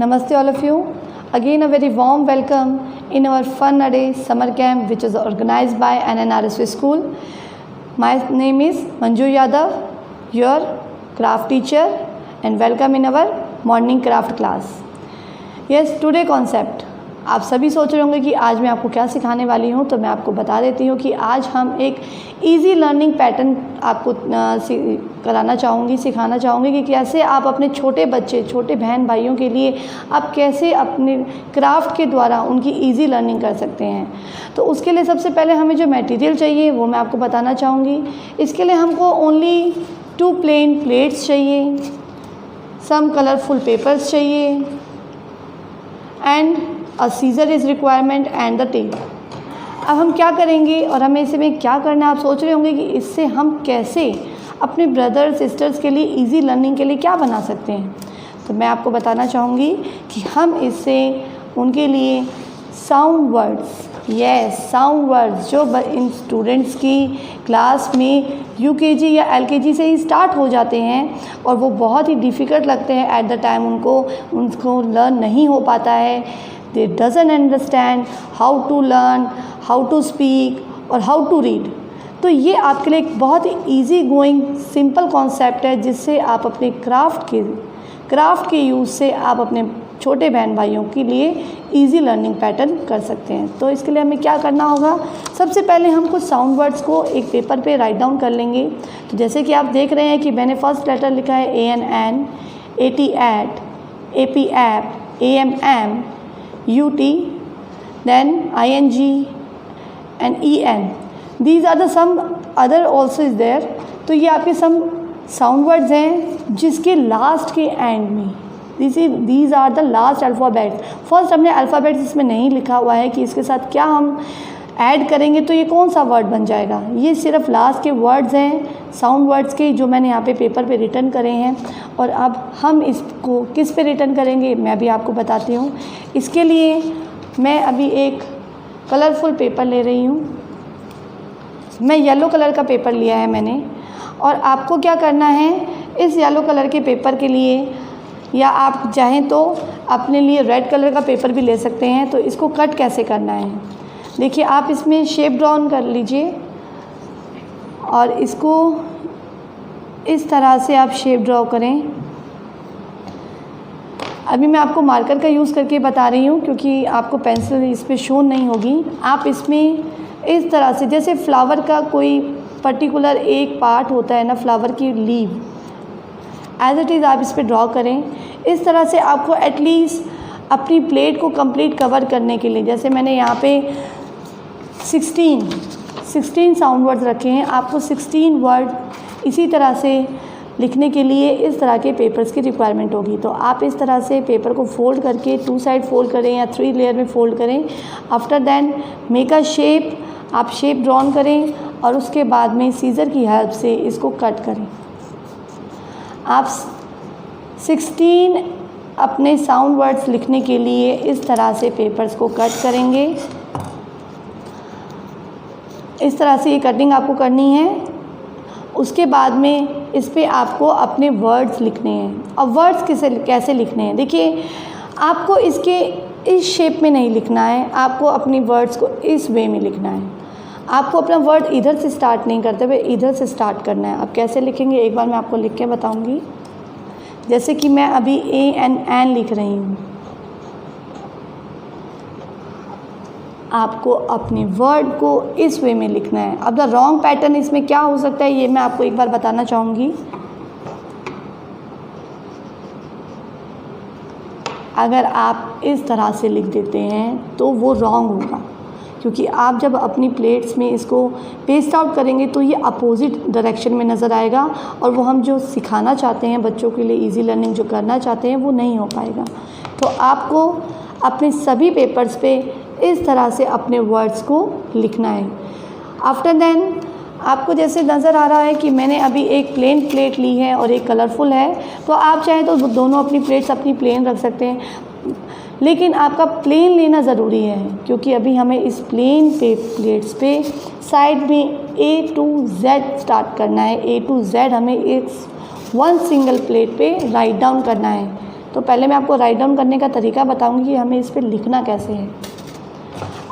Namaste all of you. Again a very warm welcome in our Fun a Day summer camp which is organized by NNRSV school. My name is Manju Yadav, your craft teacher, and welcome in our morning craft class. Yes, today concept. आप सभी सोच रहे होंगे कि आज मैं आपको क्या सिखाने वाली हूँ, तो मैं आपको बता देती हूँ कि आज हम एक इजी लर्निंग पैटर्न आपको कराना चाहूँगी, सिखाना चाहूँगी कि कैसे आप अपने छोटे बच्चे, छोटे बहन भाइयों के लिए आप कैसे अपने क्राफ्ट के द्वारा उनकी इजी लर्निंग कर सकते हैं। तो उसके लिए सबसे पहले हमें जो मटेरियल चाहिए वो मैं आपको बताना चाहूँगी। इसके लिए हमको ओनली 2 प्लेन प्लेट्स चाहिए, सम कलरफुल पेपर्स चाहिए and a scissor is requirement and the tape. अब हम क्या करेंगे और हमें इसमें क्या करना है, आप सोच रहे होंगे कि इससे हम कैसे अपने ब्रदर सिस्टर्स के लिए इजी लर्निंग के लिए क्या बना सकते हैं। तो मैं आपको बताना चाहूँगी कि हम इससे उनके लिए साउंड वर्ड्स, साउंड वर्ड्स जो इन स्टूडेंट्स की क्लास में UKG या LKG से ही स्टार्ट हो जाते हैं और वो बहुत ही डिफ़िकल्ट लगते हैं एट द टाइम, उनको लर्न नहीं हो पाता है। They doesn't understand how to learn, how to speak और हाउ टू रीड। तो ये आपके लिए एक बहुत ही ईजी गोइंग सिंपल कॉन्सेप्ट है जिससे आप अपने क्राफ्ट के यूज़ से आप अपने छोटे बहन भाइयों के लिए इजी लर्निंग पैटर्न कर सकते हैं। तो इसके लिए हमें क्या करना होगा, सबसे पहले हम कुछ साउंड वर्ड्स को एक पेपर पे राइट डाउन कर लेंगे। तो जैसे कि आप देख रहे हैं कि मैंने फर्स्ट लेटर लिखा है AN, AT, AT, AP, AP, AM, AM, UT, then ING and EN. These are the some other also is there. तो ये आपके some साउंड वर्ड्स हैं जिसके लास्ट के एंड में these are the last alphabets. First हमने alphabets इसमें नहीं लिखा हुआ है कि इसके साथ क्या हम ऐड करेंगे तो ये कौन सा वर्ड बन जाएगा। ये सिर्फ लास्ट के वर्ड्स हैं साउंड वर्ड्स के जो मैंने यहाँ पे पेपर पे रिटर्न करे हैं। और अब हम इसको किस पे रिटर्न करेंगे मैं भी आपको बताती हूँ। इसके लिए मैं अभी एक कलरफुल पेपर ले रही हूँ। मैं येलो कलर का पेपर लिया है मैंने, और आपको क्या करना है, इस येलो कलर के पेपर के लिए या आप चाहें तो अपने लिए रेड कलर का पेपर भी ले सकते हैं। तो इसको कट कैसे करना है, देखिए आप इसमें शेप ड्रॉन कर लीजिए और इसको इस तरह से आप शेप ड्रॉ करें। अभी मैं आपको मार्कर का यूज़ करके बता रही हूँ क्योंकि आपको पेंसिल इस पर शो नहीं होगी। आप इसमें इस तरह से, जैसे फ्लावर का कोई पर्टिकुलर एक पार्ट होता है ना, फ्लावर की लीव, एज इट इज़ आप इस पर ड्रॉ करें। इस तरह से आपको एटलीस्ट अपनी प्लेट को कंप्लीट कवर करने के लिए, जैसे मैंने यहाँ पे 16 साउंड वर्ड्स रखे हैं, आपको 16 वर्ड इसी तरह से लिखने के लिए इस तरह के पेपर्स की रिक्वायरमेंट होगी। तो आप इस तरह से पेपर को फोल्ड करके 2 साइड फोल्ड करें या 3 लेयर में फोल्ड करें। After then make a shape, आप शेप ड्रॉन करें और उसके बाद में सीज़र की हेल्प से इसको कट करें। आप 16 अपने साउंड वर्ड्स लिखने के लिए इस तरह से पेपर्स को कट करेंगे। इस तरह से ये कटिंग आपको करनी है। उसके बाद में इस पे आपको अपने वर्ड्स लिखने हैं। अब वर्ड्स कैसे लिखने हैं, देखिए आपको इसके इस शेप में नहीं लिखना है, आपको अपनी वर्ड्स को इस वे में लिखना है। आपको अपना वर्ड इधर से स्टार्ट नहीं करते हुए इधर से स्टार्ट करना है। अब कैसे लिखेंगे एक बार मैं आपको लिख के बताऊंगी। जैसे कि मैं अभी AN लिख रही हूँ, आपको अपने वर्ड को इस वे में लिखना है। अब द रॉन्ग पैटर्न इसमें क्या हो सकता है ये मैं आपको एक बार बताना चाहूँगी। अगर आप इस तरह से लिख देते हैं तो वो रॉन्ग होगा, क्योंकि आप जब अपनी प्लेट्स में इसको पेस्ट आउट करेंगे तो ये अपोजिट डायरेक्शन में नज़र आएगा और वो हम जो सिखाना चाहते हैं बच्चों के लिए इजी लर्निंग जो करना चाहते हैं वो नहीं हो पाएगा। तो आपको अपने सभी पेपर्स पे इस तरह से अपने वर्ड्स को लिखना है। आफ्टर देन आपको जैसे नज़र आ रहा है कि मैंने अभी एक प्लेन प्लेट ली है और एक कलरफुल है, तो आप चाहें तो दोनों अपनी प्लेट्स अपनी प्लेन रख सकते हैं, लेकिन आपका प्लेन लेना ज़रूरी है क्योंकि अभी हमें इस प्लेन प्लेट्स पे साइड में A to Z स्टार्ट करना है। A to Z हमें एक 1 सिंगल प्लेट पे राइट डाउन करना है। तो पहले मैं आपको राइट डाउन करने का तरीका बताऊंगी कि हमें इस पर लिखना कैसे है।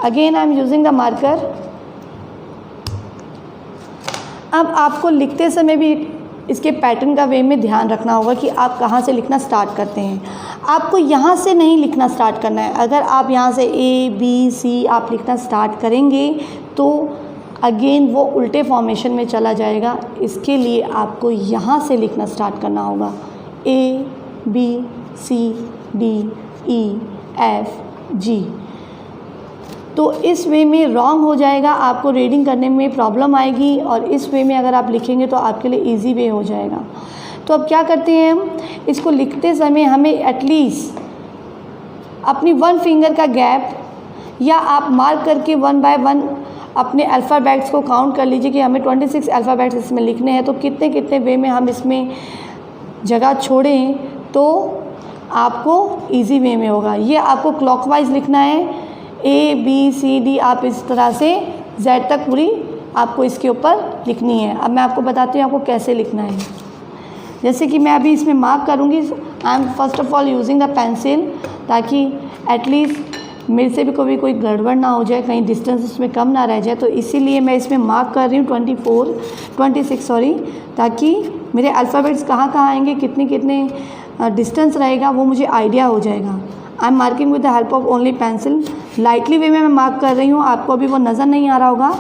Again I am using the marker. अब आपको लिखते समय भी इसके पैटर्न का वे में ध्यान रखना होगा कि आप कहाँ से लिखना स्टार्ट करते हैं। आपको यहाँ से नहीं लिखना स्टार्ट करना है। अगर आप यहाँ से ABC आप लिखना स्टार्ट करेंगे तो अगेन वो उल्टे फॉर्मेशन में चला जाएगा। इसके लिए आपको यहाँ से लिखना स्टार्ट करना होगा ABCDEFG। तो इस वे में रॉन्ग हो जाएगा, आपको रीडिंग करने में प्रॉब्लम आएगी, और इस वे में अगर आप लिखेंगे तो आपके लिए इजी वे हो जाएगा। तो अब क्या करते हैं हम, इसको लिखते समय हमें एटलीस्ट अपनी 1 फिंगर का गैप, या आप मार्क करके 1 बाय 1 अपने अल्फ़ाबेट्स को काउंट कर लीजिए कि हमें 26 अल्फ़ाबेट्स इसमें लिखने हैं, तो कितने कितने वे में हम इसमें जगह छोड़ें तो आपको इजी वे में होगा। ये आपको क्लॉकवाइज लिखना है, ABCD आप इस तरह से Z तक पूरी आपको इसके ऊपर लिखनी है। अब मैं आपको बताती हूँ आपको कैसे लिखना है। जैसे कि मैं अभी इसमें मार्क करूँगी, I am first of all using the pencil, ताकि एटलीस्ट मेरे से भी कभी कोई गड़बड़ ना हो जाए, कहीं डिस्टेंस उसमें कम ना रह जाए। तो इसीलिए मैं इसमें मार्क कर रही हूँ 26 ताकि मेरे अल्फ़ाबेट्स कहाँ कहाँ आएंगे, कितने कितने डिस्टेंस रहेगा वो मुझे आइडिया हो जाएगा। I am marking with the help of only pencil. Lightly way में मैं मार्क कर रही हूँ, आपको अभी वो नज़र नहीं आ रहा होगा।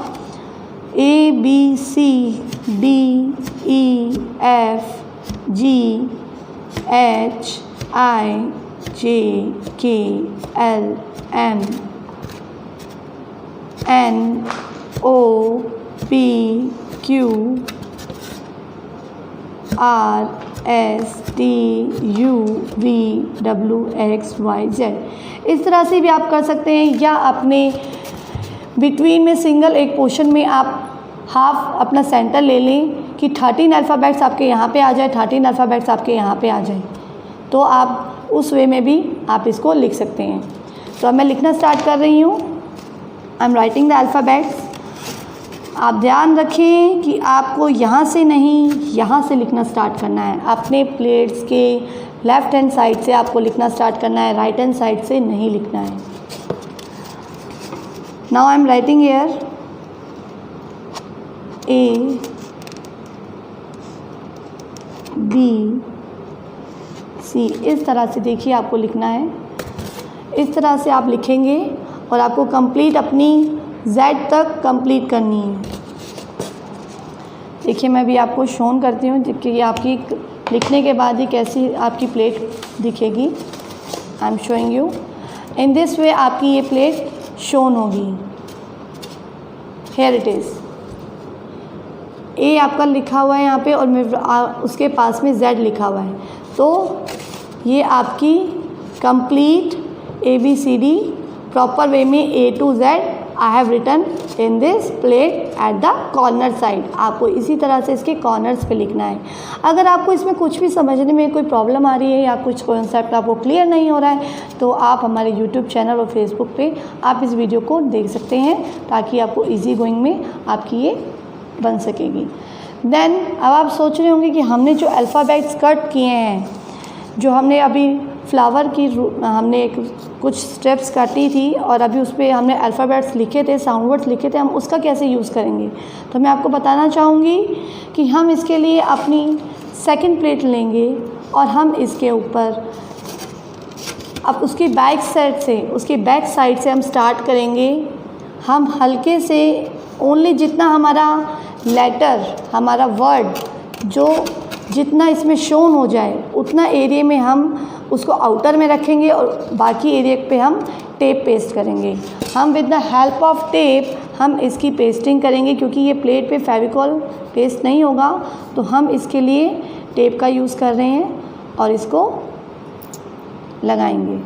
ABCDEFGHIJKLMNOPQRSTUVWXYZ। इस तरह से भी आप कर सकते हैं, या अपने बिटवीन में सिंगल एक पोर्शन में आप हाफ अपना सेंटर ले लें कि 13 अल्फ़ाबेट्स आपके यहाँ पे आ जाए, 13 अल्फ़ाबेट्स आपके यहाँ पे आ जाए, तो आप उस वे में भी आप इसको लिख सकते हैं। तो अब मैं लिखना स्टार्ट कर रही हूँ। I am writing the alphabets. आप ध्यान रखें कि आपको यहाँ से नहीं, यहाँ से लिखना स्टार्ट करना है। अपने प्लेट्स के लेफ़्ट हैंड साइड से आपको लिखना स्टार्ट करना है, राइट हैंड साइड से नहीं लिखना है। Now I am writing here ABC। इस तरह से देखिए आपको लिखना है, इस तरह से आप लिखेंगे और आपको कंप्लीट अपनी Z तक कंप्लीट करनी है। देखिए मैं भी आपको शोन करती हूँ कि आपकी लिखने के बाद ही कैसी आपकी प्लेट दिखेगी। I am showing you in this way, आपकी ये प्लेट शोन होगी। हेयर इट इज़, A आपका लिखा हुआ है यहाँ पे, और उसके पास में Z लिखा हुआ है। तो ये आपकी कंप्लीट ABCD प्रॉपर वे में A to Z I have written in this plate at the corner side. आपको इसी तरह से इसके कॉर्नर्स पे लिखना है। अगर आपको इसमें कुछ भी समझने में कोई प्रॉब्लम आ रही है या कुछ कॉन्सेप्ट आपको क्लियर नहीं हो रहा है, तो आप हमारे यूट्यूब चैनल और फेसबुक पे आप इस वीडियो को देख सकते हैं, ताकि आपको ईजी गोइंग में आपकी ये बन सकेगी। देन अब आप सोच रहे होंगे कि हमने जो अल्फ़ाबेट्स कट किए हैं, जो हमने अभी फ्लावर की हमने कुछ स्टेप्स काटी थी और अभी उस पर हमने अल्फ़ाबेट्स लिखे थे, साउंड वर्ड्स लिखे थे, हम उसका कैसे यूज़ करेंगे। तो मैं आपको बताना चाहूँगी कि हम इसके लिए अपनी सेकंड प्लेट लेंगे और हम इसके ऊपर अब उसकी बैक साइड से हम स्टार्ट करेंगे। हम हल्के से ओनली जितना हमारा लेटर, हमारा वर्ड जो जितना इसमें शोन हो जाए उतना एरिया में हम उसको आउटर में रखेंगे और बाकी एरिया पे हम टेप पेस्ट करेंगे। हम with the help of tape हम इसकी पेस्टिंग करेंगे, क्योंकि ये प्लेट पे फेविकॉल पेस्ट नहीं होगा, तो हम इसके लिए टेप का यूज़ कर रहे हैं और इसको लगाएंगे।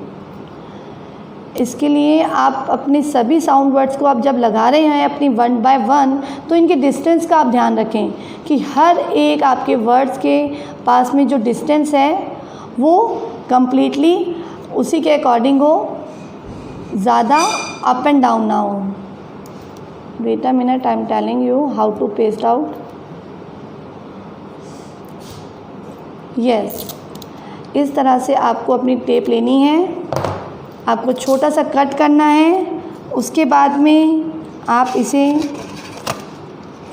इसके लिए आप अपने सभी साउंड वर्ड्स को आप जब लगा रहे हैं अपनी 1 बाय 1, तो इनके डिस्टेंस का आप ध्यान रखें कि हर एक आपके वर्ड्स के पास में जो डिस्टेंस है वो कंप्लीटली उसी के अकॉर्डिंग हो, ज़्यादा अप एंड डाउन ना हो। Wait a minute, I am telling you how to paste out. Yes, इस तरह से आपको अपनी टेप लेनी है, आपको छोटा सा कट करना है। उसके बाद में आप इसे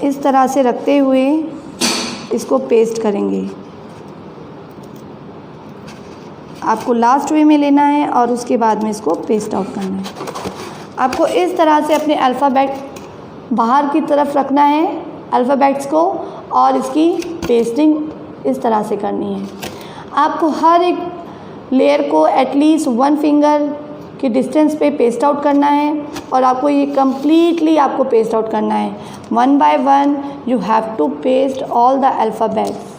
इस तरह से रखते हुए इसको पेस्ट करेंगे। आपको लास्ट वे में लेना है और उसके बाद में इसको पेस्ट आउट करना है। आपको इस तरह से अपने अल्फ़ाबेट बाहर की तरफ रखना है, अल्फ़ाबेट्स को, और इसकी पेस्टिंग इस तरह से करनी है। आपको हर एक लेयर को एटलीस्ट 1 फिंगर के डिस्टेंस पे पेस्ट आउट करना है और आपको ये कम्प्लीटली आपको पेस्ट आउट करना है। 1 by 1 you have to paste all the alphabets.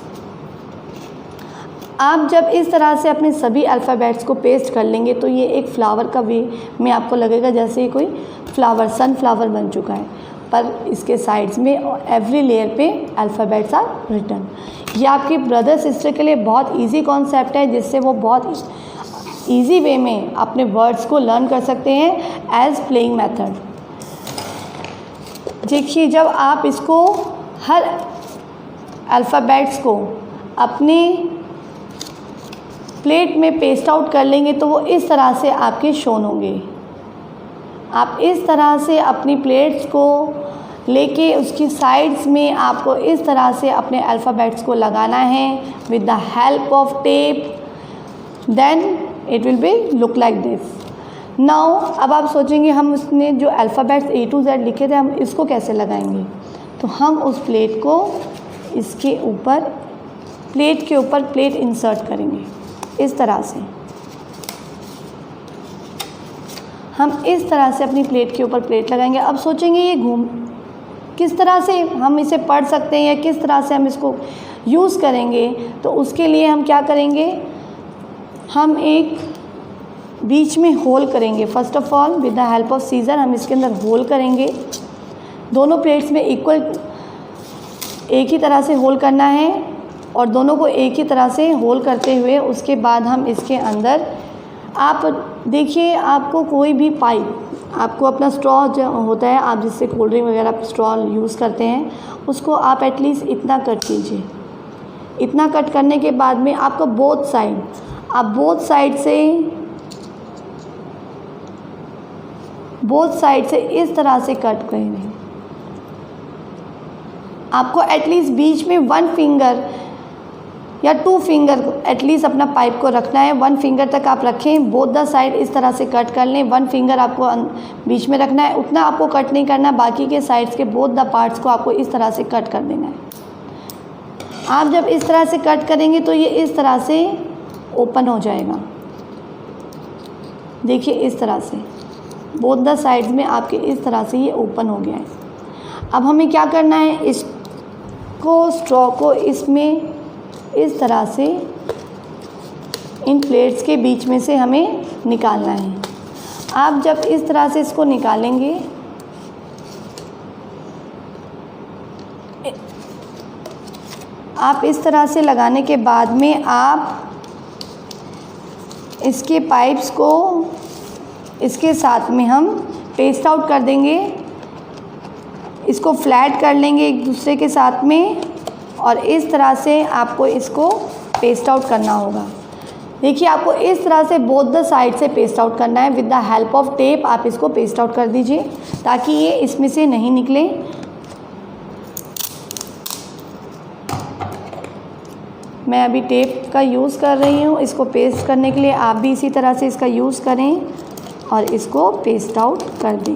आप जब इस तरह से अपने सभी अल्फ़ाबेट्स को पेस्ट कर लेंगे तो ये एक फ्लावर का वे में आपको लगेगा जैसे कोई फ्लावर, सनफ्लावर बन चुका है, पर इसके साइड्स में एवरी लेयर पे अल्फ़ाबेट्स आर रिटन। ये आपके ब्रदर सिस्टर के लिए बहुत इजी कॉन्सेप्ट है, जिससे वो बहुत इजी वे में अपने वर्ड्स को लर्न कर सकते हैं एज प्लेइंग मेथड। देखिए, जब आप इसको हर अल्फ़ाबेट्स को अपने प्लेट में पेस्ट आउट कर लेंगे तो वो इस तरह से आपके शोन होंगे। आप इस तरह से अपनी प्लेट्स को लेके उसकी साइड्स में आपको इस तरह से अपने अल्फ़ाबेट्स को लगाना है with the help of tape, then it will be look like this. Now अब आप सोचेंगे हम उसने जो अल्फ़ाबेट्स A to Z लिखे थे हम इसको कैसे लगाएंगे, तो हम उस प्लेट को इसके ऊपर, प्लेट के ऊपर प्लेट इंसर्ट करेंगे इस तरह से। हम इस तरह से अपनी प्लेट के ऊपर प्लेट लगाएंगे। अब सोचेंगे ये घूम किस तरह से हम इसे पढ़ सकते हैं या किस तरह से हम इसको यूज़ करेंगे, तो उसके लिए हम क्या करेंगे, हम एक बीच में होल करेंगे। First of all with the help of scissor हम इसके अंदर होल करेंगे। दोनों प्लेट्स में इक्वल एक ही तरह से होल करना है और दोनों को एक ही तरह से होल करते हुए उसके बाद हम इसके अंदर, आप देखिए, आपको कोई भी पाइप, आपको अपना स्ट्रॉ जो होता है, आप जिससे कोल्ड ड्रिंक वगैरह स्ट्रॉ यूज़ करते हैं, उसको आप एटलीस्ट इतना कट कीजिए। इतना कट करने के बाद में आपको बोथ साइड, आप बोथ साइड से इस तरह से कट करेंगे। आपको एटलीस्ट बीच में 1 फिंगर या 2 फिंगर एटलीस्ट अपना पाइप को रखना है। 1 फिंगर तक आप रखें, बोथ द साइड इस तरह से कट कर लें। 1 फिंगर आपको बीच में रखना है, उतना आपको कट नहीं करना, बाकी के साइड्स के बोथ द पार्ट्स को आपको इस तरह से कट कर देना है। आप जब इस तरह से कट करेंगे तो ये इस तरह से ओपन हो जाएगा। देखिए, इस तरह से बोथ द साइड्स में आपके इस तरह से ये ओपन हो गया है। अब हमें क्या करना है, इसको स्ट्रॉ को इसमें इस तरह से इन प्लेट्स के बीच में से हमें निकालना है। आप जब इस तरह से इसको निकालेंगे, आप इस तरह से लगाने के बाद में आप इसके पाइप्स को इसके साथ में हम पेस्ट आउट कर देंगे। इसको फ्लैट कर लेंगे एक दूसरे के साथ में और इस तरह से आपको इसको पेस्ट आउट करना होगा। देखिए, आपको इस तरह से बोथ द साइड से पेस्ट आउट करना है। With the help of tape आप इसको पेस्ट आउट कर दीजिए ताकि ये इसमें से नहीं निकले। मैं अभी टेप का यूज़ कर रही हूँ इसको पेस्ट करने के लिए, आप भी इसी तरह से इसका यूज़ करें और इसको पेस्ट आउट कर दें।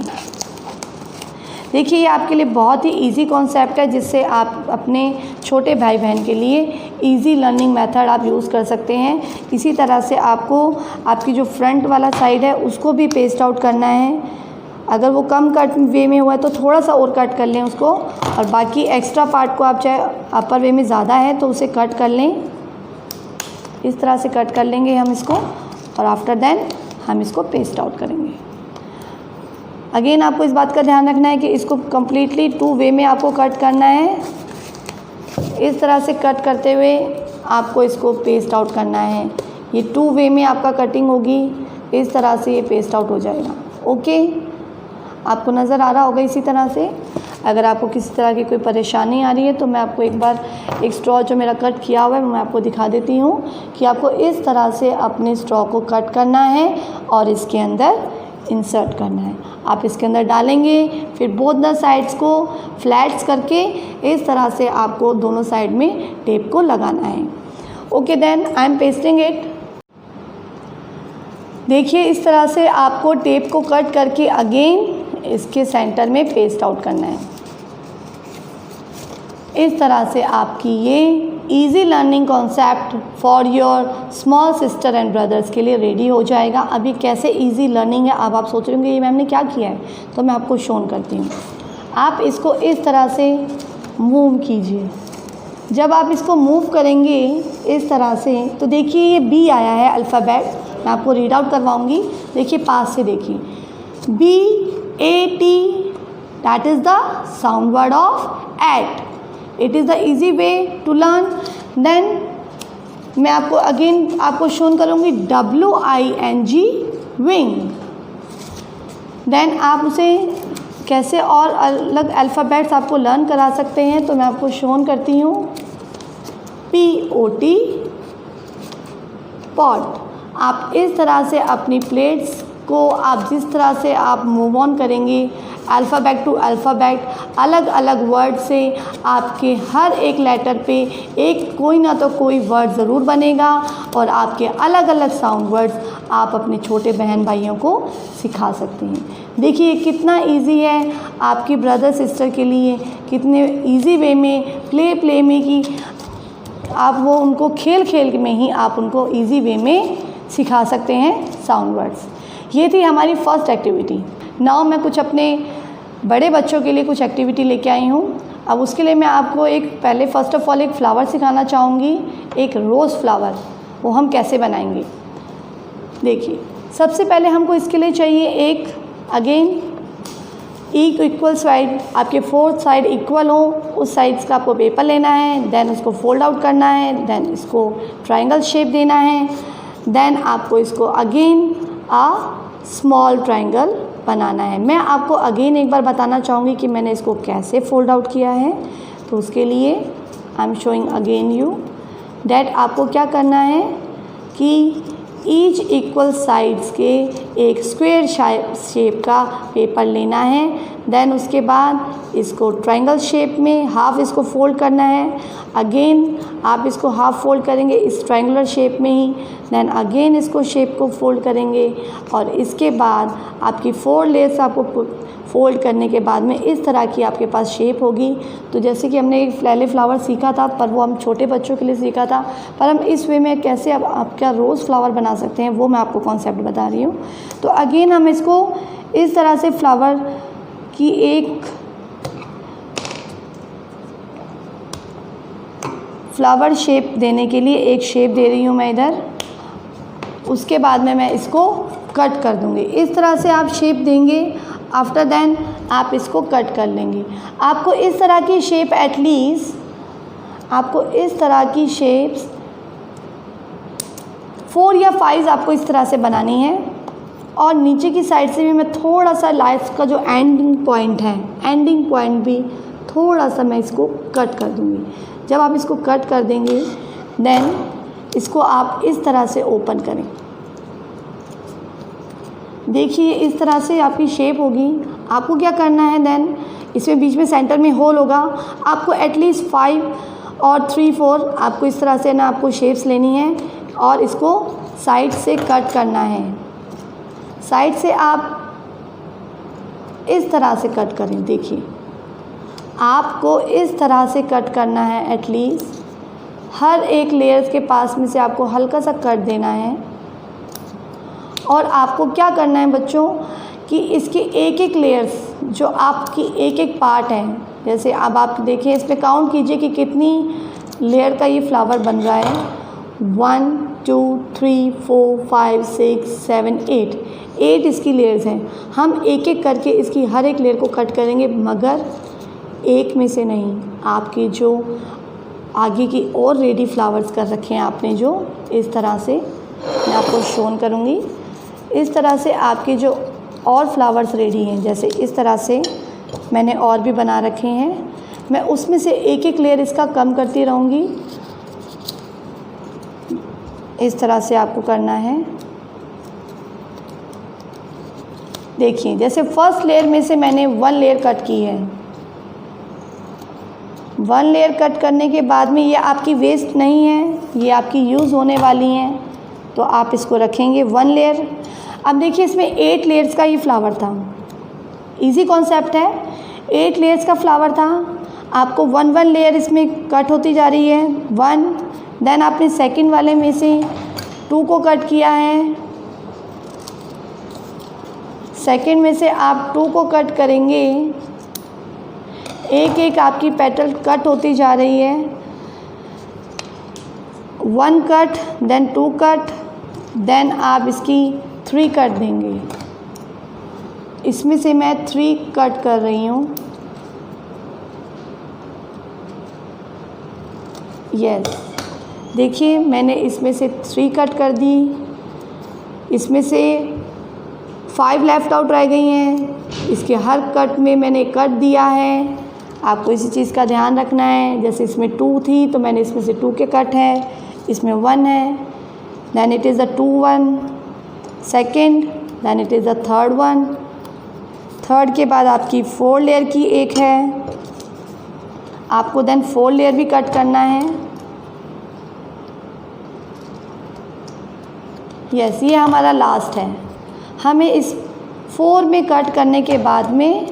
देखिए, ये आपके लिए बहुत ही इजी कॉन्सेप्ट है जिससे आप अपने छोटे भाई बहन के लिए इजी लर्निंग मेथड आप यूज़ कर सकते हैं। इसी तरह से आपको आपकी जो फ्रंट वाला साइड है उसको भी पेस्ट आउट करना है। अगर वो कम कट वे में हुआ है तो थोड़ा सा और कट कर लें उसको, और बाकी एक्स्ट्रा पार्ट को आप चाहे अपर वे में ज़्यादा है तो उसे कट कर लें। इस तरह से कट कर लेंगे हम इसको और आफ्टर देन हम इसको पेस्ट आउट करेंगे। अगेन आपको इस बात का ध्यान रखना है कि इसको कम्प्लीटली 2 वे में आपको कट करना है। इस तरह से कट करते हुए आपको इसको पेस्ट आउट करना है। ये 2 वे में आपका कटिंग होगी, इस तरह से ये पेस्ट आउट हो जाएगा। ओके, आपको नज़र आ रहा होगा इसी तरह से। अगर आपको किसी तरह की कोई परेशानी आ रही है तो मैं आपको एक बार एक स्ट्रॉ जो मेरा कट किया हुआ है मैं आपको दिखा देती हूँ कि आपको इस तरह से अपने स्ट्रॉ को कट करना है और इसके अंदर इंसर्ट करना है। आप इसके अंदर डालेंगे, फिर बोथ द साइड्स को फ्लैट्स करके इस तरह से आपको दोनों साइड में टेप को लगाना है। Okay, then I am pasting it. देखिए इस तरह से आपको टेप को कट करके अगेन इसके सेंटर में पेस्ट आउट करना है। इस तरह से आपकी ये easy learning concept for your small sister and brothers के लिए रेडी हो जाएगा। अभी कैसे इजी लर्निंग है, अब आप सोच रहे होंगे ये मैम ने क्या किया है, तो मैं आपको शोन करती हूँ। आप इसको इस तरह से मूव कीजिए। जब आप इसको मूव करेंगे इस तरह से तो देखिए ये बी आया है अल्फ़ाबेट, मैं आपको रीड आउट करवाऊँगी। देखिए पास से देखिए, BAT, that is the sound word of at. It is the easy way to learn. Then मैं आपको अगेन आपको शोन करूँगी WING, विंग। देन आप उसे कैसे और अलग अल्फ़ाबेट्स आपको लर्न करा सकते हैं, तो मैं आपको शोन करती हूँ POT, पॉट। आप इस तरह से अपनी प्लेट्स को आप जिस तरह से आप मूव ऑन करेंगे अल्फ़ाबेट टू अल्फ़ाबेट, अलग अलग वर्ड से आपके हर एक लेटर पे एक कोई ना तो कोई वर्ड ज़रूर बनेगा और आपके अलग अलग साउंड वर्ड्स आप अपने छोटे बहन भाइयों को सिखा सकते हैं। देखिए कितना इजी है आपकी ब्रदर सिस्टर के लिए, कितने इजी वे में प्ले में कि आप वो उनको खेल खेल में ही आप उनको इजी वे में सिखा सकते हैं साउंड वर्ड्स। ये थी हमारी फर्स्ट एक्टिविटी। नाउ मैं कुछ अपने बड़े बच्चों के लिए कुछ एक्टिविटी लेके आई हूँ। अब उसके लिए मैं आपको एक पहले फर्स्ट ऑफ ऑल एक फ़्लावर सिखाना चाहूँगी, एक रोज़ फ्लावर। वो हम कैसे बनाएंगे, देखिए सबसे पहले हमको इसके लिए चाहिए एक अगेन इक्वल साइड, आपके फोर्थ साइड इक्वल हो उस साइड्स का आपको पेपर लेना है। देन उसको फोल्ड आउट करना है, देन इसको ट्रायंगल शेप देना है। देन आपको इसको अगेन स्मॉल ट्रायंगल बनाना है। मैं आपको अगेन एक बार बताना चाहूँगी कि मैंने इसको कैसे फोल्ड आउट किया है। तो उसके लिए I am showing again you that आपको क्या करना है कि ईच इक्वल साइड्स के एक स्क्वायर शेप का पेपर लेना है। देन उसके बाद इसको ट्रायंगल शेप में हाफ इसको फोल्ड करना है। अगेन आप इसको हाफ फोल्ड करेंगे इस ट्रायंगुलर शेप में ही। देन अगेन इसको शेप को फोल्ड करेंगे और इसके बाद आपकी 4 लेयर्स आपको फोल्ड करने के बाद में इस तरह की आपके पास शेप होगी। तो जैसे कि हमने एक पहले फ्लावर सीखा था, पर वो हम छोटे बच्चों के लिए सीखा था, पर हम इस वे में कैसे अब आपका रोज़ फ्लावर बना सकते हैं वो मैं आपको कॉन्सेप्ट बता रही हूँ। तो अगेन हम इसको इस तरह से फ्लावर की एक फ्लावर शेप देने के लिए एक शेप दे रही हूँ मैं इधर। उसके बाद में मैं इसको कट कर दूँगी। इस तरह से आप शेप देंगे, आफ्टर देन आप इसको कट कर लेंगे। आपको इस तरह की शेप एटलीस्ट आपको इस तरह की शेप्स 4 या 5 आपको इस तरह से बनानी है। और नीचे की साइड से भी मैं थोड़ा सा लास्ट का जो एंडिंग पॉइंट है, एंडिंग पॉइंट भी थोड़ा सा मैं इसको कट कर दूँगी। जब आप इसको कट कर देंगे देन इसको आप इस तरह से ओपन करें। देखिए इस तरह से आपकी शेप होगी। आपको क्या करना है देन इसमें बीच में सेंटर में होल होगा। आपको एटलीस्ट 5 और 3, 4 आपको इस तरह से ना आपको शेप्स लेनी है और इसको साइड से कट करना है। साइड से आप इस तरह से कट करें। देखिए आपको इस तरह से कट करना है, एटलीस्ट हर एक लेयर्स के पास में से आपको हल्का सा कट देना है। और आपको क्या करना है बच्चों कि इसके एक एक लेयर्स जो आपकी एक एक पार्ट है, जैसे अब आप देखिए इसमें काउंट कीजिए कि कितनी लेयर का ये फ्लावर बन रहा है। 1 2 3 4 5 6 7 8 इसकी लेयर्स हैं। हम एक एक करके इसकी हर एक लेयर को कट करेंगे, मगर एक में से नहीं। आपकी जो आगे की और रेडी फ्लावर्स कर रखे हैं आपने, जो इस तरह से मैं आपको शोन करूँगी। इस तरह से आपके जो और फ्लावर्स रेडी हैं, जैसे इस तरह से मैंने और भी बना रखे हैं। मैं उसमें से एक एक लेयर इसका कम करती रहूँगी। इस तरह से आपको करना है। देखिए जैसे फर्स्ट लेयर में से मैंने 1 लेयर कट की है। 1 लेयर कट करने के बाद में ये आपकी वेस्ट नहीं है, ये आपकी यूज़ होने वाली हैं, तो आप इसको रखेंगे 1 लेयर। अब देखिए इसमें 8 लेयर्स का ये फ्लावर था। इजी कॉन्सेप्ट है। 8 लेयर्स का फ्लावर था। आपको 1 लेयर इसमें कट होती जा रही है 1, देन आपने सेकंड वाले में से 2 को कट किया है। सेकंड में से आप 2 को कट करेंगे। एक एक आपकी पेटल कट होती जा रही है। 1 कट, देन 2 कट, देन आप इसकी 3 कट देंगे। इसमें से मैं 3 कट कर रही हूँ। यस, देखिए मैंने इसमें से 3 कट कर दी। इसमें से 5 लेफ़्ट आउट रह गई हैं। इसके हर कट में मैंने कट दिया है। आपको इसी चीज़ का ध्यान रखना है। जैसे इसमें 2 थी तो मैंने इसमें से 2 के कट है, इसमें 1 है, then it is the 2 1, second, then it is the third 1, third के बाद आपकी 4 लेयर की एक है। आपको देन 4 लेयर भी कट करना है। यस, ये हमारा लास्ट है। हमें इस 4 में कट करने के बाद में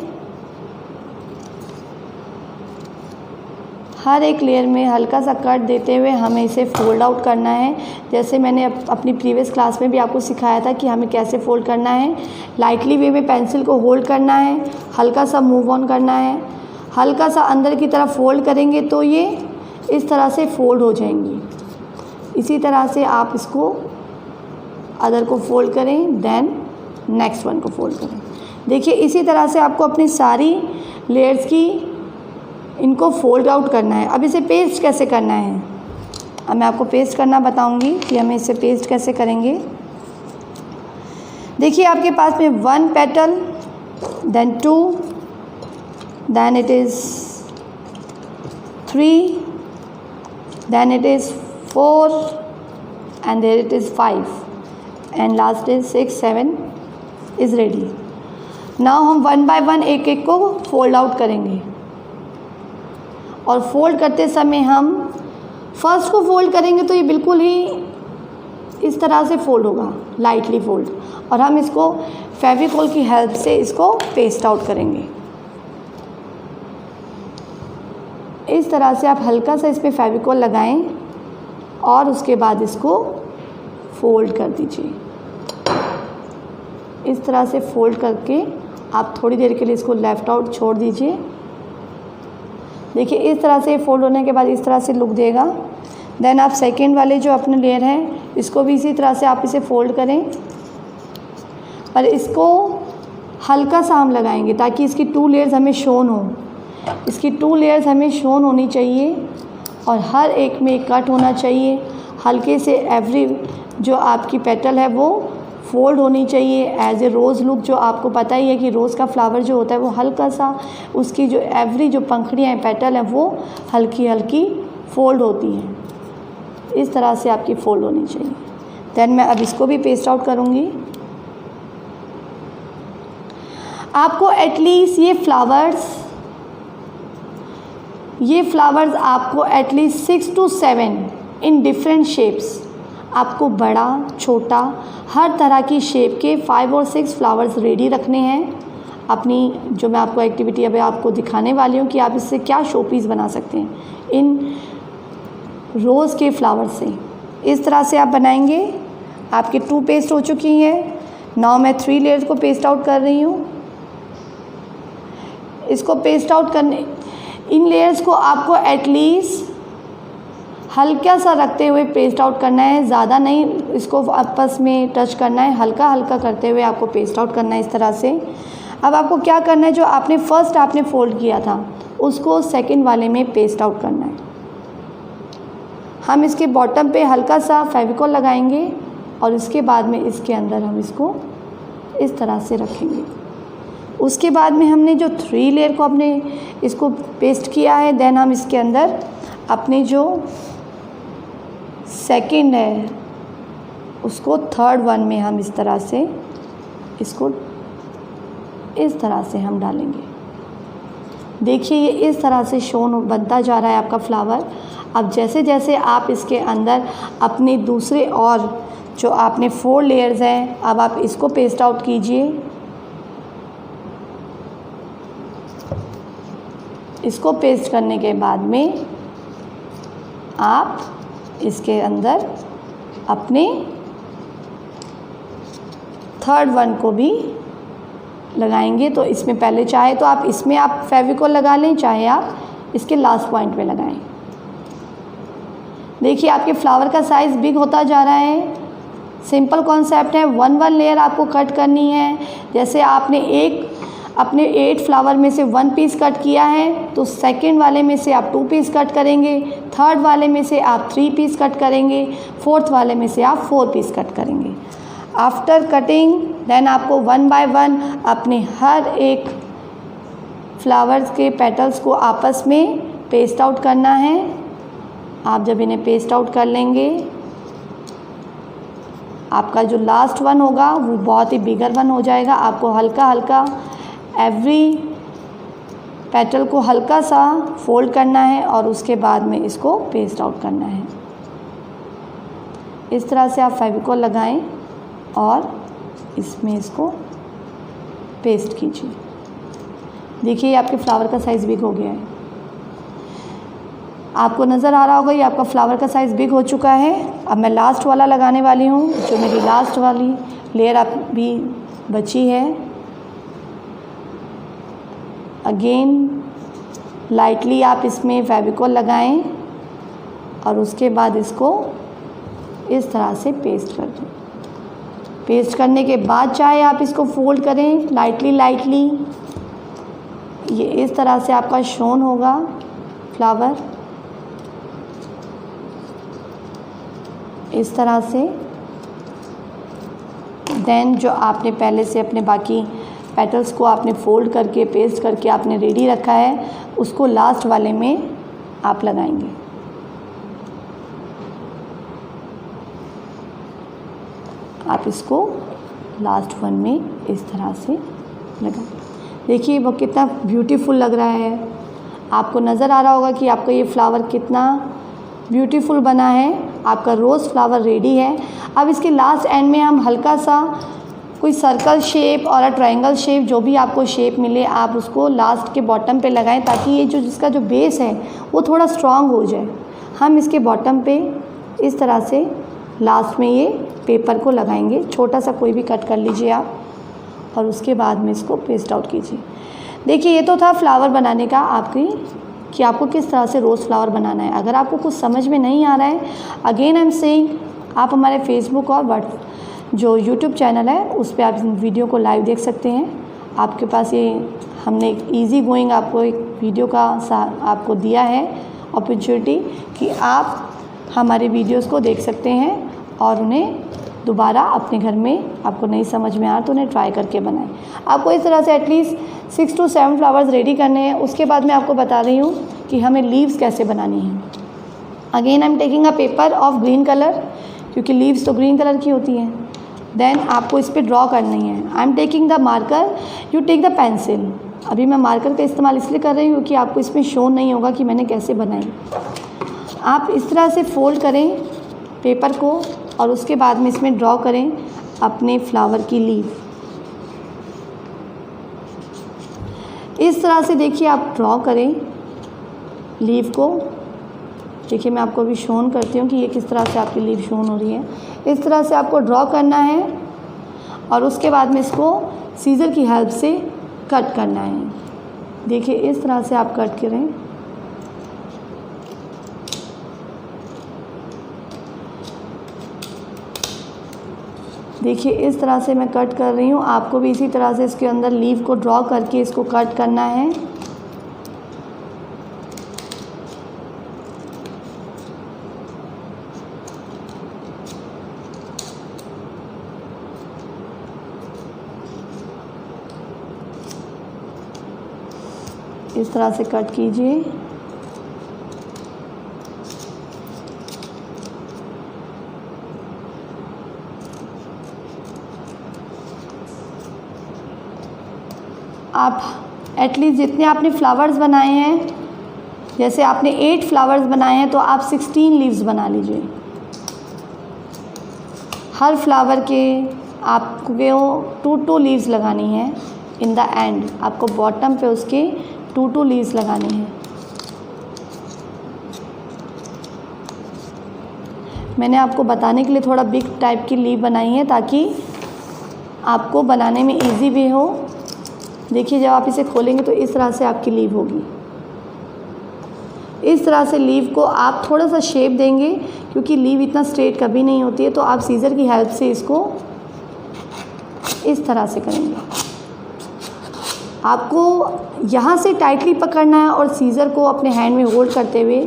हर एक लेयर में हल्का सा कट देते हुए हमें इसे फोल्ड आउट करना है। जैसे मैंने अपनी प्रीवियस क्लास में भी आपको सिखाया था कि हमें कैसे फोल्ड करना है। लाइटली वे में पेंसिल को होल्ड करना है, हल्का सा मूव ऑन करना है, हल्का सा अंदर की तरफ फोल्ड करेंगे तो ये इस तरह से फोल्ड हो जाएंगी। इसी तरह से आप इसको अदर को फोल्ड करें, देन नेक्स्ट वन को फोल्ड करें। देखिए इसी तरह से आपको अपनी सारी लेयर्स की इनको फोल्ड आउट करना है। अब इसे पेस्ट कैसे करना है, अब मैं आपको पेस्ट करना बताऊंगी कि हमें इसे पेस्ट कैसे करेंगे। देखिए आपके पास में 1 petal, then 2, then it is 3, then it is 4 and there it is 5 and last is 6 7 is ready. Now हम 1 बाय 1 एक एक को फोल्ड आउट करेंगे और फोल्ड करते समय हम फर्स्ट को फोल्ड करेंगे तो ये बिल्कुल ही इस तरह से फोल्ड होगा, लाइटली फोल्ड, और हम इसको फेविकोल की हेल्प से इसको पेस्ट आउट करेंगे। इस तरह से आप हल्का सा इस पर फेविकोल लगाएं और उसके बाद इसको फोल्ड कर दीजिए। इस तरह से फोल्ड करके आप थोड़ी देर के लिए इसको लेफ़्ट आउट छोड़ दीजिए। देखिए इस तरह से फोल्ड होने के बाद इस तरह से लुक देगा। देन आप सेकेंड वाले जो अपने लेयर हैं इसको भी इसी तरह से आप इसे फोल्ड करें, और इसको हल्का सा हम लगाएंगे ताकि इसकी 2 लेयर्स हमें शोन हो। इसकी 2 लेयर्स हमें शोन होनी चाहिए और हर एक में कट होना चाहिए। हल्के से एवरी जो आपकी पेटल है वो फोल्ड होनी चाहिए एज ए रोज़ लुक। जो आपको पता ही है कि रोज़ का फ्लावर जो होता है वो हल्का सा उसकी जो एवरी जो पंखड़ियाँ हैं, पेटल हैं, वो हल्की हल्की फोल्ड होती हैं। इस तरह से आपकी फोल्ड होनी चाहिए। देन मैं अब इसको भी पेस्ट आउट करूँगी। आपको एटलीस्ट ये फ्लावर्स आपको at least 6 to 7 in different shapes, आपको बड़ा छोटा हर तरह की शेप के 5 और 6 फ्लावर्स रेडी रखने हैं। अपनी जो मैं आपको एक्टिविटी अभी आपको दिखाने वाली हूँ कि आप इससे क्या शो पीस बना सकते हैं इन रोज़ के फ्लावर से। इस तरह से आप बनाएंगे। आपके 2 पेस्ट हो चुकी हैं। नाउ मैं 3 लेयर्स को पेस्ट आउट कर रही हूँ। इसको पेस्ट आउट करने, इन लेयर्स को आपको एटलीस्ट हल्का सा रखते हुए पेस्ट आउट करना है, ज़्यादा नहीं इसको आपस में टच करना है, हल्का हल्का करते हुए आपको पेस्ट आउट करना है इस तरह से। अब आपको क्या करना है, जो आपने आपने फोल्ड किया था उसको सेकंड वाले में पेस्ट आउट करना है। हम इसके बॉटम पे हल्का सा फेविकोल लगाएंगे और इसके बाद में इसके अंदर हम इसको इस तरह से रखेंगे। उसके बाद में हमने जो 3 लेयर को अपने इसको पेस्ट किया है, देन हम इसके अंदर अपने जो सेकंड है उसको थर्ड वन में हम इस तरह से इसको इस तरह से हम डालेंगे। देखिए ये इस तरह से शोन बनता जा रहा है आपका फ्लावर। अब जैसे जैसे आप इसके अंदर अपने दूसरे और जो आपने 4 लेयर्स हैं, अब आप इसको पेस्ट आउट कीजिए। इसको पेस्ट करने के बाद में आप इसके अंदर अपने थर्ड वन को भी लगाएंगे। तो इसमें पहले चाहे तो आप इसमें आप फेविकोल लगा लें, चाहे आप इसके लास्ट पॉइंट पे लगाएं। देखिए आपके फ्लावर का साइज़ बिग होता जा रहा है। सिंपल कॉन्सेप्ट है, 1 लेयर आपको कट करनी है। जैसे आपने अपने 8 फ्लावर में से 1 पीस कट किया है, तो सेकंड वाले में से आप 2 पीस कट करेंगे, थर्ड वाले में से आप 3 पीस कट करेंगे, फोर्थ वाले में से आप 4 पीस कट करेंगे। आफ्टर कटिंग देन आपको 1 बाय 1 अपने हर एक फ्लावर्स के पेटल्स को आपस में पेस्ट आउट करना है। आप जब इन्हें पेस्ट आउट कर लेंगे, आपका जो लास्ट वन होगा वो बहुत ही बिगर वन हो जाएगा। आपको हल्का हल्का एवरी पेटल को हल्का सा फोल्ड करना है और उसके बाद में इसको पेस्ट आउट करना है। इस तरह से आप फेविकोल लगाएं और इसमें इसको पेस्ट कीजिए। देखिए ये आपके फ्लावर का साइज़ बिग हो गया है। आपको नज़र आ रहा होगा ये आपका फ्लावर का साइज़ बिग हो चुका है। अब मैं लास्ट वाला लगाने वाली हूँ, जो मेरी लास्ट वाली लेयर अभी बची है। अगेन लाइटली आप इसमें फेविकोल लगाएं और उसके बाद इसको इस तरह से पेस्ट कर दें। पेस्ट करने के बाद चाहे आप इसको फोल्ड करें लाइटली, ये इस तरह से आपका शोन होगा फ्लावर, इस तरह से। देन जो आपने पहले से अपने बाकी पेटल्स को आपने फोल्ड करके पेस्ट करके आपने रेडी रखा है, उसको लास्ट वाले में आप लगाएंगे। आप इसको लास्ट वन में इस तरह से लगाएं। देखिए वो कितना ब्यूटीफुल लग रहा है। आपको नज़र आ रहा होगा कि आपका ये फ्लावर कितना ब्यूटीफुल बना है। आपका रोज़ फ्लावर रेडी है। अब इसके लास्ट एंड में हम हल्का सा कोई सर्कल शेप और ट्रायंगल शेप, जो भी आपको शेप मिले, आप उसको लास्ट के बॉटम पे लगाएं, ताकि ये जो जिसका जो बेस है वो थोड़ा स्ट्रांग हो जाए। हम इसके बॉटम पे इस तरह से लास्ट में ये पेपर को लगाएंगे। छोटा सा कोई भी कट कर लीजिए आप और उसके बाद में इसको पेस्ट आउट कीजिए। देखिए ये तो था फ्लावर बनाने का आपकी, कि आपको किस तरह से रोज़ फ्लावर बनाना है। अगर आपको कुछ समझ में नहीं आ रहा है, अगेन आई एम सेइंग, आप हमारे फेसबुक और जो यूट्यूब चैनल है उस पर आप इस वीडियो को लाइव देख सकते हैं। आपके पास ये हमने एक ईजी गोइंग आपको एक वीडियो का आपको दिया है अपॉर्चुनिटी कि आप हमारे वीडियोस को देख सकते हैं और उन्हें दोबारा अपने घर में आपको नहीं समझ में आ तो उन्हें ट्राई करके बनाएं। आपको इस तरह से एटलीस्ट 6 to 7 फ्लावर्स रेडी करने हैं। उसके बाद मैं आपको बता रही हूँ कि हमें लीव्स कैसे बनानी है। Again I am taking a paper of green colour, क्योंकि लीव्स तो ग्रीन कलर की होती हैं। देन आपको इस पर ड्रॉ करनी है। I am taking the marker, you take the pencil. अभी मैं मार्कर का इस्तेमाल इसलिए कर रही हूँ कि आपको इसमें शो नहीं होगा कि मैंने कैसे बनाई। आप इस तरह से फोल्ड करें पेपर को और उसके बाद में इसमें ड्रॉ करें अपने फ्लावर की लीव। इस तरह से देखिए आप ड्रॉ करें लीव को। देखिए मैं आपको अभी शोन करती हूँ कि ये किस तरह से आपकी लीव शोन हो रही है। इस तरह से आपको ड्रॉ करना है और उसके बाद में इसको सीज़र की हेल्प से कट करना है। देखिए इस तरह से आप कट करें। देखिए इस तरह से मैं कट कर रही हूँ। आपको भी इसी तरह से इसके अंदर लीव को ड्रॉ करके इसको कट करना है। इस तरह से कट कीजिए। आप एटलीस्ट जितने आपने फ्लावर्स बनाए हैं, जैसे आपने 8 फ्लावर्स बनाए हैं तो आप 16 लीव्स बना लीजिए। हर फ्लावर के आपको 2 लीव्स लगानी है। इन द एंड आपको बॉटम पे उसके 2 लीव्स लगानी है। मैंने आपको बताने के लिए थोड़ा बिग टाइप की लीव बनाई है ताकि आपको बनाने में इजी भी हो। देखिए जब आप इसे खोलेंगे तो इस तरह से आपकी लीव होगी। इस तरह से लीव को आप थोड़ा सा शेप देंगे, क्योंकि लीव इतना स्ट्रेट कभी नहीं होती है, तो आप सीज़र की हेल्प से इसको इस तरह से करेंगे। आपको यहाँ से टाइटली पकड़ना है और सीज़र को अपने हैंड में होल्ड करते हुए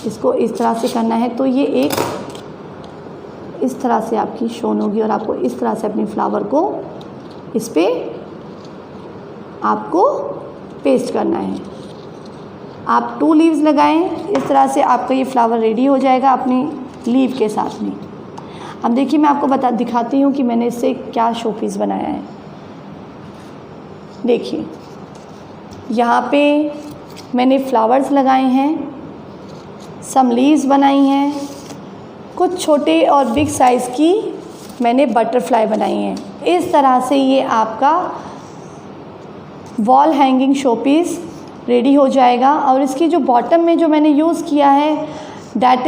इसको इस तरह से करना है। तो ये एक इस तरह से आपकी शोन होगी और आपको इस तरह से अपनी फ्लावर को इस पर आपको पेस्ट करना है। आप 2 लीव्स लगाएं, इस तरह से आपका ये फ्लावर रेडी हो जाएगा अपनी लीव के साथ में। अब देखिए मैं आपको दिखाती हूँ कि मैंने इससे क्या शो पीस बनाया है। देखिए यहाँ पे मैंने फ्लावर्स लगाए हैं, सम लीव्स बनाई हैं, कुछ छोटे और बिग साइज़ की मैंने बटरफ्लाई बनाई हैं। इस तरह से ये आपका wall hanging show piece ready हो जाएगा। और इसकी जो बॉटम में जो मैंने यूज़ किया है दैट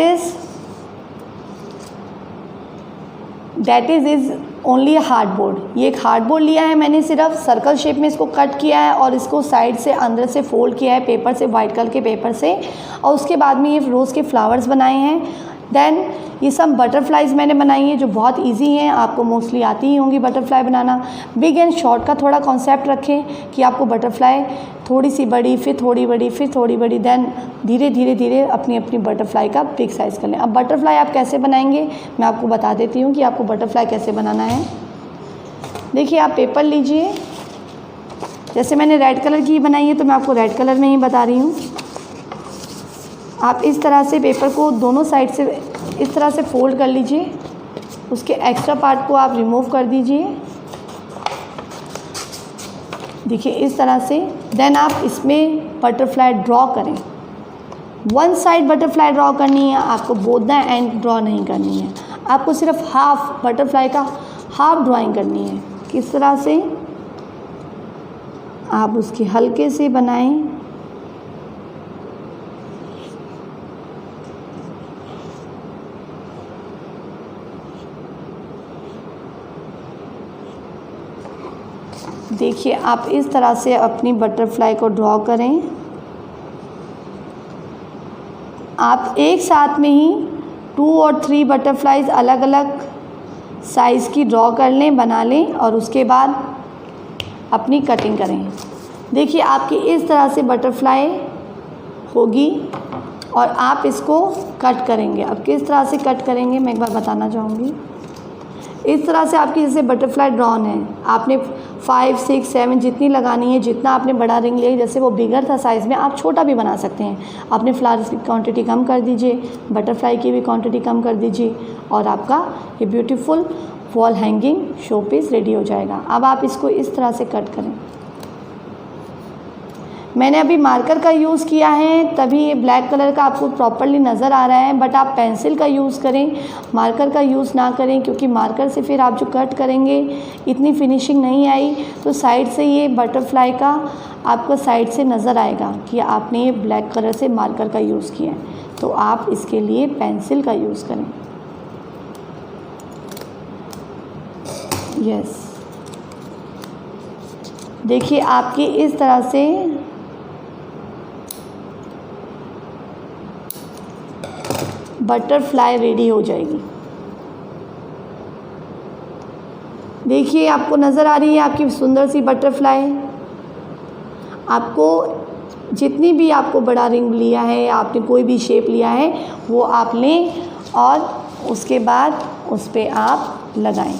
इज़ ओनली हार्डबोर्ड। ये एक हार्डबोर्ड लिया है मैंने, सिर्फ सर्कल शेप में इसको कट किया है और इसको साइड से अंदर से फोल्ड किया है पेपर से, वाइट कलर के पेपर से, और उसके बाद में ये रोज़ के फ्लावर्स बनाए हैं। देन ये सब बटरफ्लाइज मैंने बनाई हैं जो बहुत इजी हैं, आपको मोस्टली आती ही होंगी butterfly banana. Big and short का थोड़ा कॉन्सेप्ट रखें कि आपको बटरफ्लाई थोड़ी सी बड़ी, फिर थोड़ी बड़ी, फिर थोड़ी बड़ी, देन धीरे धीरे धीरे अपनी अपनी बटरफ्लाई का बिग साइज़ कर लें। अब बटरफ्लाई आप कैसे बनाएंगे मैं आपको बता देती हूँ कि आपको बटरफ्लाई कैसे बनाना है। देखिए आप पेपर लीजिए, जैसे मैंने रेड कलर की बनाई है तो मैं आपको रेड कलर में ही बता रही हूँ। आप इस तरह से पेपर को दोनों साइड से इस तरह से फोल्ड कर लीजिए, उसके एक्स्ट्रा पार्ट को आप रिमूव कर दीजिए। देखिए इस तरह से। देन आप इसमें बटरफ्लाई ड्रॉ करें। वन साइड बटरफ्लाई ड्रॉ करनी है, आपको बोथ द एंड ड्रॉ नहीं करनी है। आपको सिर्फ हाफ बटरफ्लाई का हाफ ड्राइंग करनी है। किस तरह से आप उसकी हल्के से बनाएं। देखिए आप इस तरह से अपनी बटरफ्लाई को ड्रॉ करें। आप एक साथ में ही 2 और 3 बटरफ्लाइज अलग अलग साइज़ की ड्रॉ कर लें, बना लें, और उसके बाद अपनी कटिंग करें। देखिए आपकी इस तरह से बटरफ्लाई होगी और आप इसको कट करेंगे। अब किस तरह से कट करेंगे मैं एक बार बताना चाहूँगी। इस तरह से आपकी जैसे बटरफ्लाई ड्रॉन है, आपने 5, 6, 7 जितनी लगानी है, जितना आपने बड़ा रिंग लिया, जैसे वो बिगर था साइज़ में, आप छोटा भी बना सकते हैं। आपने फ्लावर्स की क्वांटिटी कम कर दीजिए, बटरफ्लाई की भी क्वांटिटी कम कर दीजिए, और आपका ये beautiful wall hanging show piece ready हो जाएगा। अब आप इसको इस तरह से कट करें। मैंने अभी मार्कर का यूज़ किया है तभी ये ब्लैक कलर का आपको प्रॉपरली नज़र आ रहा है, बट आप पेंसिल का यूज़ करें, मार्कर का यूज़ ना करें, क्योंकि मार्कर से फिर आप जो कट करेंगे इतनी फिनिशिंग नहीं आई तो साइड से ये बटरफ्लाई का आपको साइड से नज़र आएगा कि आपने ये ब्लैक कलर से मार्कर का यूज़ किया है। तो आप इसके लिए पेंसिल का यूज़ करें। यस, देखिए आपकी इस तरह से बटरफ्लाई रेडी हो जाएगी। देखिए आपको नज़र आ रही है आपकी सुंदर सी बटरफ्लाई। आपको जितनी भी आपको बड़ा रिंग लिया है, आपने कोई भी शेप लिया है, वो आप लें और उसके बाद उस पर आप लगाएं।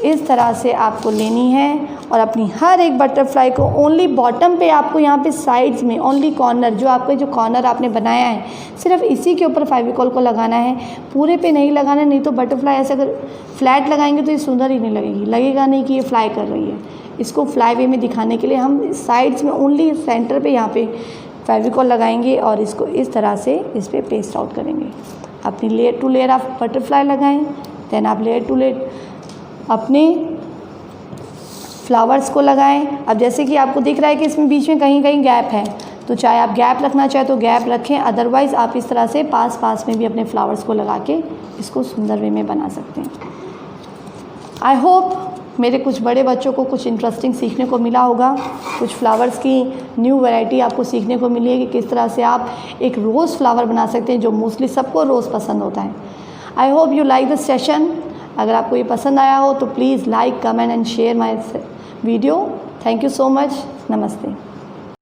इस तरह से आपको लेनी है और अपनी हर एक बटरफ्लाई को ओनली बॉटम पे आपको यहाँ पे साइड्स में ओनली कॉर्नर जो कॉर्नर आपने बनाया है सिर्फ इसी के ऊपर फेविकॉल को लगाना है, पूरे पे नहीं लगाना है। नहीं तो बटरफ्लाई ऐसे अगर फ्लैट लगाएंगे तो ये सुंदर ही नहीं लगेगी, लगेगा नहीं कि ये फ्लाई कर रही है। इसको फ्लाई वे में दिखाने के लिए हम साइड्स में ओनली सेंटर पे यहाँ पे फेविकॉल लगाएंगे और इसको इस तरह से इस पर पेस्ट आउट करेंगे। अपनी लेयर टू लेयर आप बटरफ्लाई लगाएं, देन आप लेयर टू लेयर अपने फ्लावर्स को लगाएं। अब जैसे कि आपको दिख रहा है कि इसमें बीच में कहीं कहीं गैप है, तो चाहे आप गैप रखना चाहे तो गैप रखें, अदरवाइज़ आप इस तरह से पास में भी अपने फ्लावर्स को लगा के इसको सुंदर वे में बना सकते हैं। आई होप मेरे कुछ बड़े बच्चों को कुछ इंटरेस्टिंग सीखने को मिला होगा, कुछ फ्लावर्स की न्यू वैरायटी आपको सीखने को मिली है कि किस तरह से आप एक रोज़ फ्लावर बना सकते हैं, जो मोस्टली सबको रोज़ पसंद होता है। I hope you like this session. अगर आपको ये पसंद आया हो तो please like, comment and share my video. Thank you so much. नमस्ते।